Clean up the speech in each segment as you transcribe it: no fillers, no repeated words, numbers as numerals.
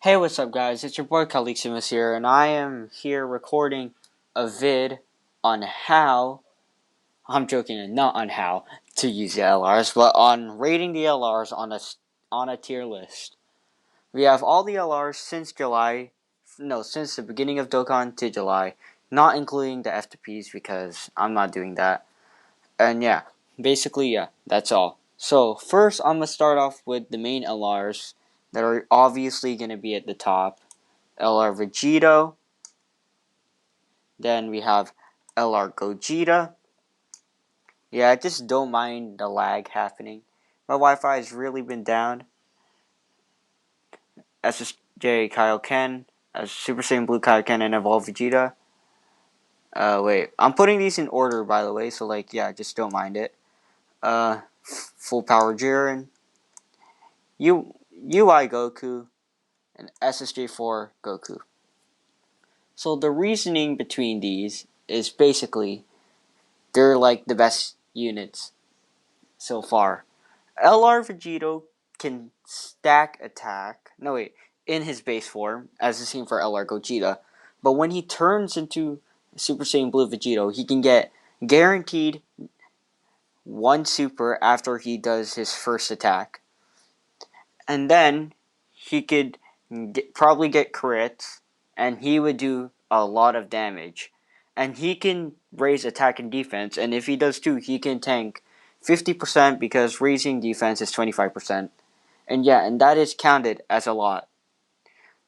Hey, what's up, guys? It's your boy Kaliximus here, and I am here recording a vid on how. I'm joking, not on how to use the LRs, but on rating the LRs on a tier list. We have all the LRs since July, no, since the beginning of Dokkan to July, not including the FTPs because I'm not doing that. And yeah, basically, yeah, that's all. So first, I'm gonna start off with the main LRs that are obviously gonna be at the top. LR Vegito. Then we have LR Gogeta. Yeah, I just don't mind the lag happening. My Wi-Fi has really been down. Ssj Kaioken, Super Saiyan Blue Kaioken, and Evolve Vegeta. Wait, I'm putting these in order, by the way, so yeah, just don't mind it. Full Power Jaron, UI Goku, and Ssj4 Goku. So the reasoning between these is basically they're like the best units so far. LR Vegito can stack attack. No, wait. In his base form, as is seen for LR Gogeta. But when he turns into Super Saiyan Blue Vegito, he can get guaranteed one super after he does his first attack. And then he could probably get crits, and he would do a lot of damage. And he can raise attack and defense, and if he does too, he can tank 50% because raising defense is 25%. And yeah, and that is counted as a lot.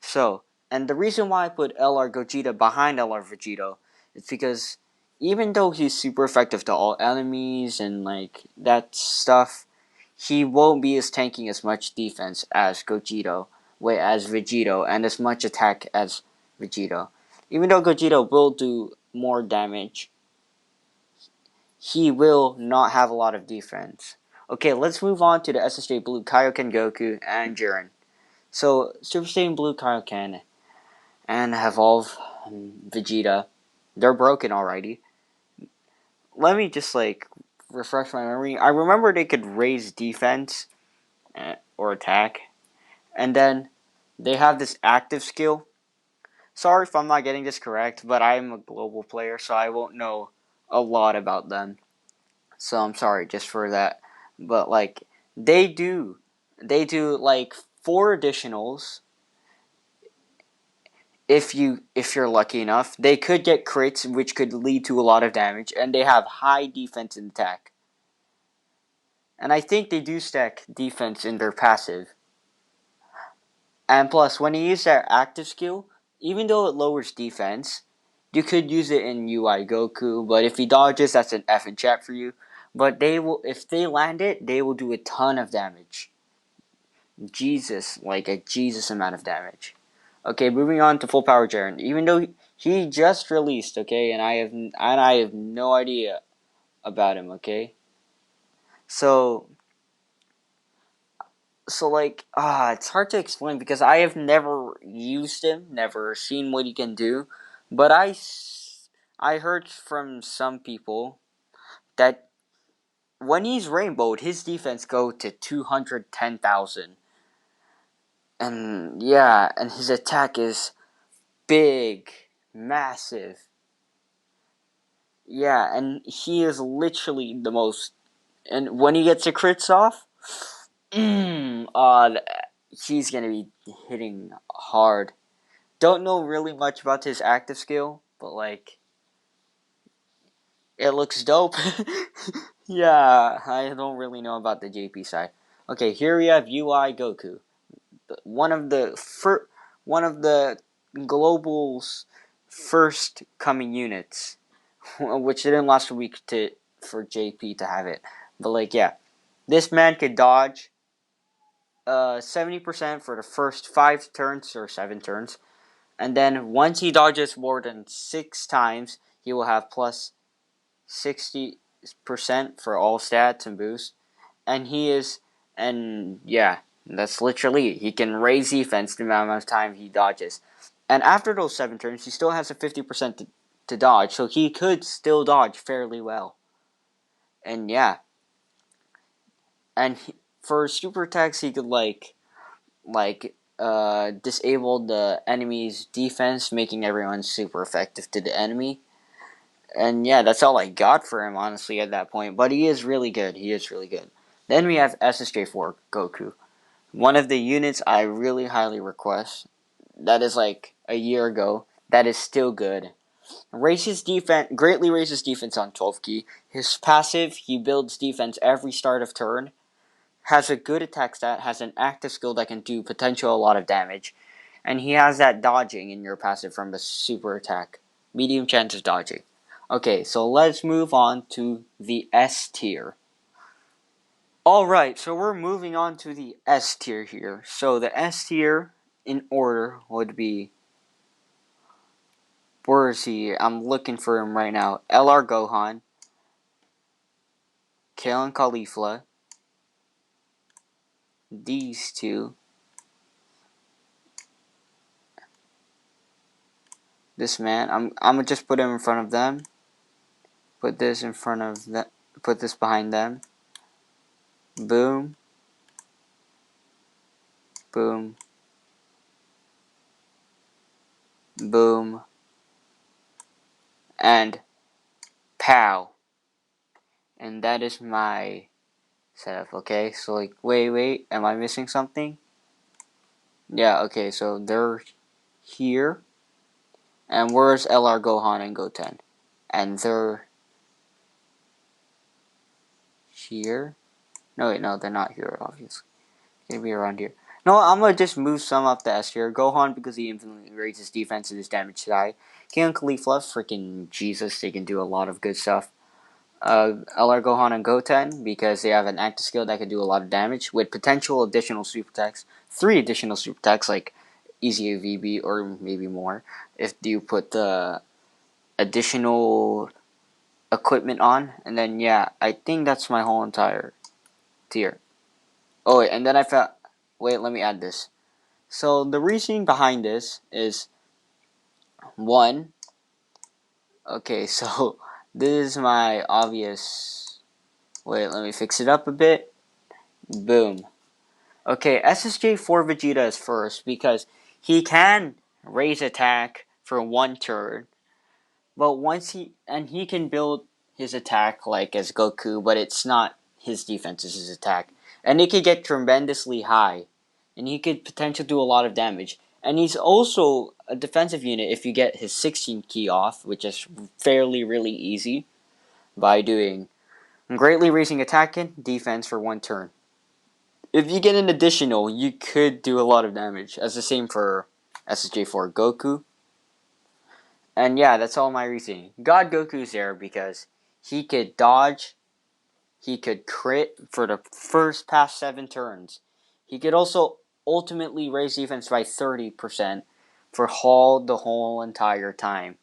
So, and the reason why I put LR Gogeta behind LR Vegito is because even though he's super effective to all enemies and that stuff, he won't be as tanking as much defense as Vegito, and as much attack as Vegito. Even though Gogeta will do more damage, he will not have a lot of defense. Okay, let's move on to the SSJ Blue Kaioken Goku and Jaron. So, Super Saiyan Blue Kaioken and Evolve Vegeta, they're broken already. Let me just refresh my memory. I remember they could raise defense or attack, and then they have this active skill. Sorry if I'm not getting this correct, but I'm a global player, so I won't know a lot about them. So I'm sorry just for that. But they do four additionals. If you're lucky enough, they could get crits, which could lead to a lot of damage, and they have high defense and attack. And I think they do stack defense in their passive. And plus, when you use their active skill, even though it lowers defense, you could use it in UI Goku, but if he dodges, that's an F in chat for you. But if they land it, they will do a ton of damage. A Jesus amount of damage. Okay, moving on to Full Power Jaron. Even though he just released, okay, and I have no idea about him, okay. So it's hard to explain because I have never used him, never seen what he can do, but I heard from some people that when he's rainbowed, his defense go to 210,000. And yeah, and his attack is big, massive. Yeah, and he is literally the most. And when he gets the crits off, he's gonna be hitting hard. Don't know really much about his active skill, but it looks dope. Yeah, I don't really know about the JP side. Okay, here we have UI Goku, one of the global's first coming units, which didn't last a week for JP to have it. But yeah, this man could dodge 70% for the first 5 turns or 7 turns. And then once he dodges more than 6 times, he will have plus 60% for all stats and boosts. And yeah, that's literally it. He can raise defense the amount of time he dodges. And after those 7 turns, he still has a 50% to dodge, so he could still dodge fairly well. And yeah, and for super attacks, he could like disabled the enemy's defense, making everyone super effective to the enemy. And yeah, that's all I got for him, honestly, at that point. But he is really good. He is really good. Then we have Ssj4 Goku. One of the units I really highly request. That is like a year ago. That is still good. Raises defense, greatly raises defense on 12 key. His passive, he builds defense every start of turn. Has a good attack stat. Has an active skill that can do potential a lot of damage. And he has that dodging in your passive from the super attack. Medium chance of dodging. Okay, so let's move on to the S tier. Alright, so we're moving on to the S tier here. So the S tier in order would be, where is he? I'm looking for him right now. LR Gohan, Kalen Caulifla, these two, this man. I'm gonna just put him in front of them. Put this in front of them. Put this behind them. Boom. Boom. Boom. And pow. And that is my setup, okay? So like, wait, am I missing something? Yeah, okay, so they're here. And where's LR Gohan and Goten? And they're here. No, wait, no, they're not here, obviously. They're gonna be around here. No, I'm gonna just move some up the S tier. Gohan, because he infinitely raises defense and his damage die. King Caulifla, freaking Jesus, they can do a lot of good stuff. LR Gohan and Goten, because they have an active skill that can do a lot of damage, with potential additional super attacks. 3 additional super attacks, like easy AVB, or maybe more, if you put the additional equipment on. And then, yeah, I think that's my whole entire tier. Oh, wait, and then I found... Wait, let me add this. So, the reasoning behind this is... 1... Okay, so... This is my obvious... Wait, let me fix it up a bit. Boom. Okay, Ssj4 Vegeta is first because he can raise attack for 1 turn, but once he can build his attack like as Goku, but it's not his defense, it's his attack. And it could get tremendously high, and he could potentially do a lot of damage. And he's also a defensive unit if you get his 16 key off, which is fairly really easy by doing greatly raising attack and defense for 1 turn. If you get an additional, you could do a lot of damage. As the same for Ssj4 Goku. And yeah, that's all my reasoning. God Goku's there because he could dodge, he could crit for the first past 7 turns. He could also ultimately raise defense by 30% for the whole entire time.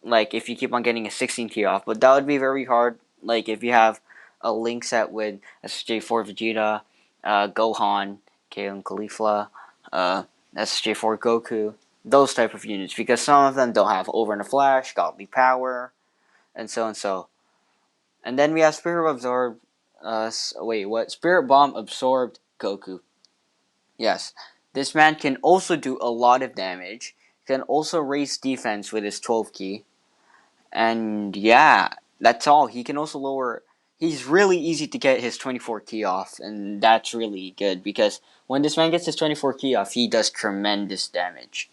Like, if you keep on getting a 16 key off. But that would be very hard. Like, if you have a link set with Ssj4 Vegeta, Gohan, Kaioken Caulifla, Ssj4 Goku, those type of units. Because some of them don't have Over in a Flash, Godly Power, and so and so. And then we have Spirit Absorbed, Spirit Bomb Absorbed Goku. Yes. This man can also do a lot of damage. Can also raise defense with his 12 key. And yeah, that's all. He can also lower... He's really easy to get his 24 key off, and that's really good, because when this man gets his 24 key off, he does tremendous damage.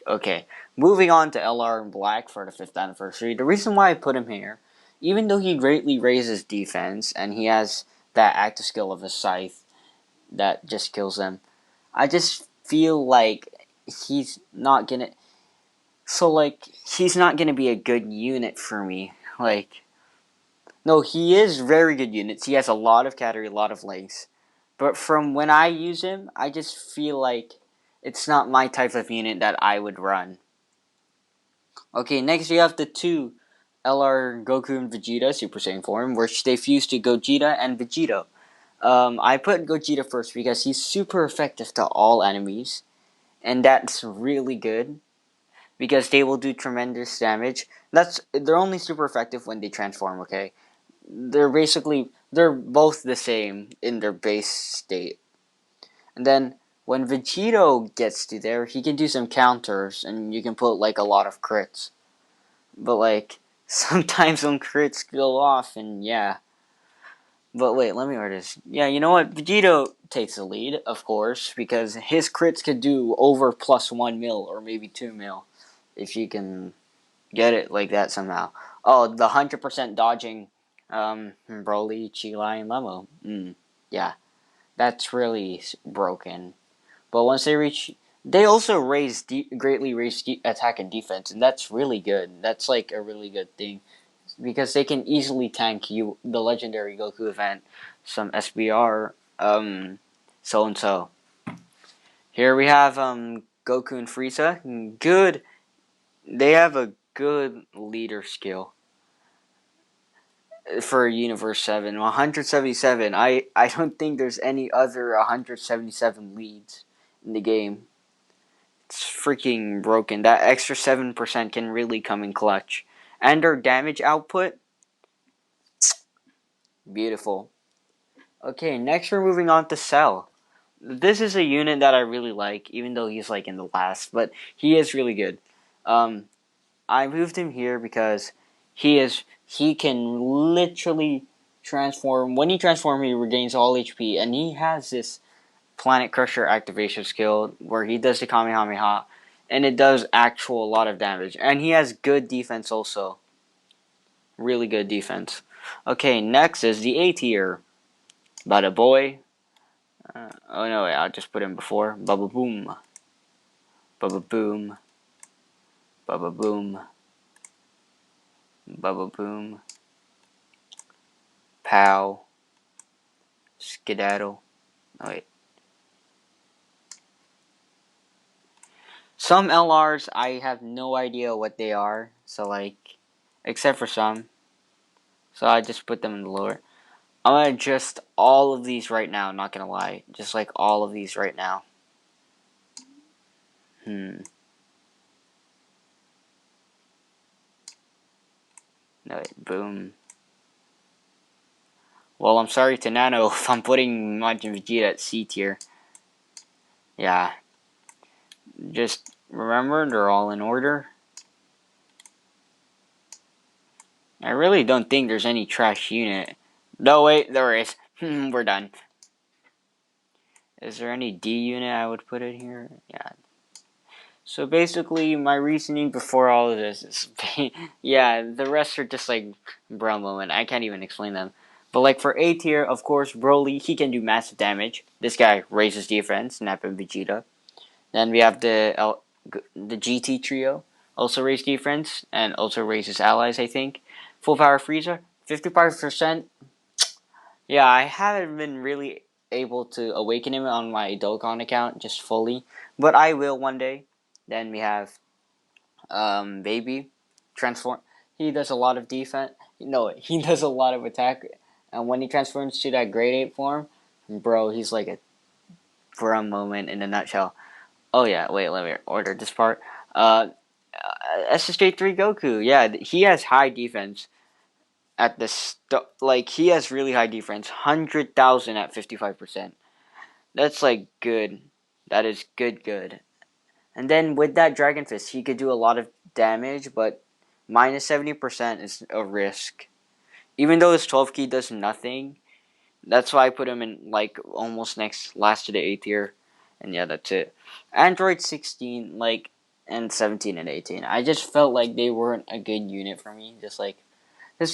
Okay, moving on to LR in Black for the 5th anniversary. The reason why I put him here, even though he greatly raises defense, and he has that active skill of a scythe that just kills them, I just feel like he's not gonna... So, like, he's not gonna be a good unit for me. Like, no, he is very good units. He has a lot of calorie, a lot of legs. But from when I use him, I just feel like it's not my type of unit that I would run. Okay, next we have the 2 LR Goku and Vegeta Super Saiyan form, which they fuse to Gogeta and Vegito. I put Gogeta first because he's super effective to all enemies, and that's really good. Because they will do tremendous damage. They're only super effective when they transform, okay? They're both the same in their base state. And then when Vegito gets to there, he can do some counters, and you can put like a lot of crits. But like sometimes some crits go off, and yeah. But wait, let me read this. Yeah, you know what? Vegito takes the lead, of course, because his crits could do over plus 1 mil or maybe 2 mil if you can get it like that somehow. Oh, the 100% dodging Broly, Chilai, and Lemo. Yeah, that's really broken. But once they reach, they also greatly raise attack and defense, and that's really good. That's like a really good thing because they can easily tank you the legendary Goku event, some SBR, so and so. Here we have Goku and Frieza. Good, they have a good leader skill for Universe 7. 177. I don't think there's any other 177 leads in the game. It's freaking broken. That extra 7% can really come in clutch. And their damage output, beautiful. Okay, next we're moving on to Cell. This is a unit that I really like, even though he's like in the last, but he is really good. I moved him here because he can literally transform. When he transforms, he regains all HP, and he has this Planet Crusher activation skill where he does the Kamehameha, and it does actual lot of damage. And he has good defense also, really good defense. Okay, next is the A tier, Bada Boy. Oh no, wait, I'll just put him before. Bubba Boom, Bubba Boom, Bubba Boom, Bubba Boom, Pow, Skedaddle. Oh wait. Some LRs, I have no idea what they are. So like, except for some. So I just put them in the lower. I'm gonna adjust all of these right now, not gonna lie. Just like all of these right now. No wait, boom. Well, I'm sorry to Nano if I'm putting Majin Vegeta at C tier. Yeah. Just remember, they're all in order. I really don't think there's any trash unit. No, wait, there is. We're done. Is there any D unit I would put in here? Yeah. So basically, my reasoning before all of this is, yeah, the rest are just like bro moment. I can't even explain them. But like for A tier, of course, Broly, he can do massive damage. This guy raises defense, Nappa and Vegeta. Then we have the GT trio, also raise defense and also raises allies. I think full power Frieza, 55%. Yeah, I haven't been really able to awaken him on my Dokkan account just fully, but I will one day. Then we have Baby, transform. He does a lot of defense. No, he does a lot of attack, and when he transforms to that grade 8 form, bro, he's like a for a moment in a nutshell. Oh yeah, wait, let me order this part. Ssj3 Goku, yeah, he has high defense at the like he has really high defense, 100,000 at 55%. That's like good. That is good. And then with that Dragon Fist, he could do a lot of damage, but minus 70% is a risk. Even though his 12 key does nothing, that's why I put him in like almost last to the A tier. And yeah, that's it. Android 16, like, and 17 and 18. I just felt like they weren't a good unit for me. Just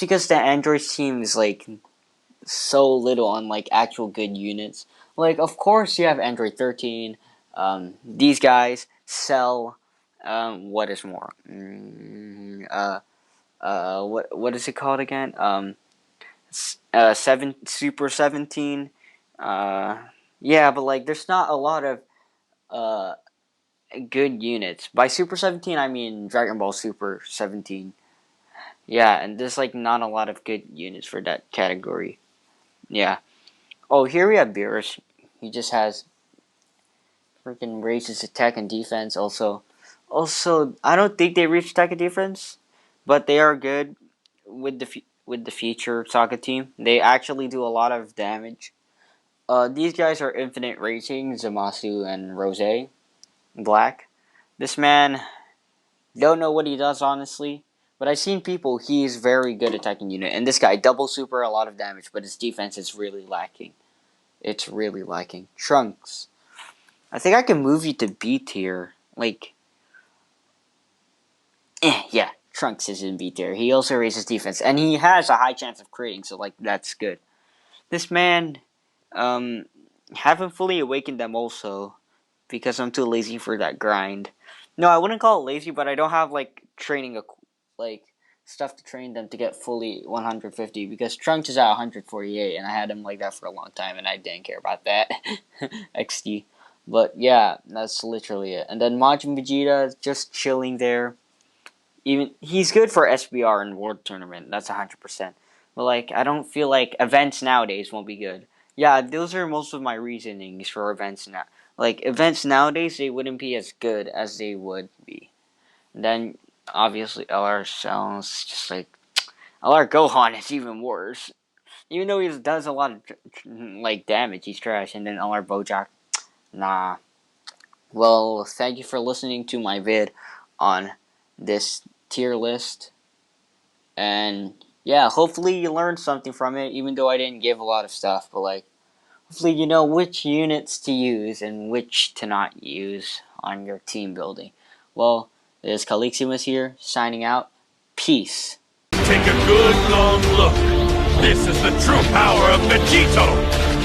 because the Android team is like so little on like actual good units. Like, of course, you have Android 13. These guys sell. What is more? What is it called again? Super 17. Yeah, but like, there's not a lot of uh good units. By Super 17, I mean Dragon Ball Super 17. Yeah, and there's like not a lot of good units for that category. Yeah. Oh, here we have Beerus. He just has freaking raises attack and defense. Also, I don't think they reach attack and defense, but they are good with the future Saga team. They actually do a lot of damage. These guys are Infinite Racing, Zamasu and Rose Black. This man, don't know what he does honestly, but I've seen people. He's very good attacking unit, and this guy double super, a lot of damage, but his defense is really lacking. It's really lacking. Trunks, I think I can move you to B tier. Like, yeah, Trunks is in B tier. He also raises defense, and he has a high chance of creating, so like that's good. This man, haven't fully awakened them also, because I'm too lazy for that grind. No, I wouldn't call it lazy, but I don't have like training like stuff to train them to get fully 150, because Trunks is at 148 and I had him like that for a long time and I didn't care about that. XD. But yeah, that's literally it. And then Majin Vegeta is just chilling there. Even he's good for SBR and World Tournament. That's 100%. But like I don't feel like events nowadays won't be good. Yeah, those are most of my reasonings for events now. Like events nowadays, they wouldn't be as good as they would be. And then obviously LR sounds just like LR Gohan is even worse. Even though he does a lot of like damage, he's trash. And then LR Bojack, nah. Well, thank you for listening to my vid on this tier list. And yeah, hopefully you learned something from it, even though I didn't give a lot of stuff. But like, hopefully you know which units to use and which to not use on your team building. Well, this is Caliximus here, signing out. Peace. Take a good long look. This is the true power of Vegito.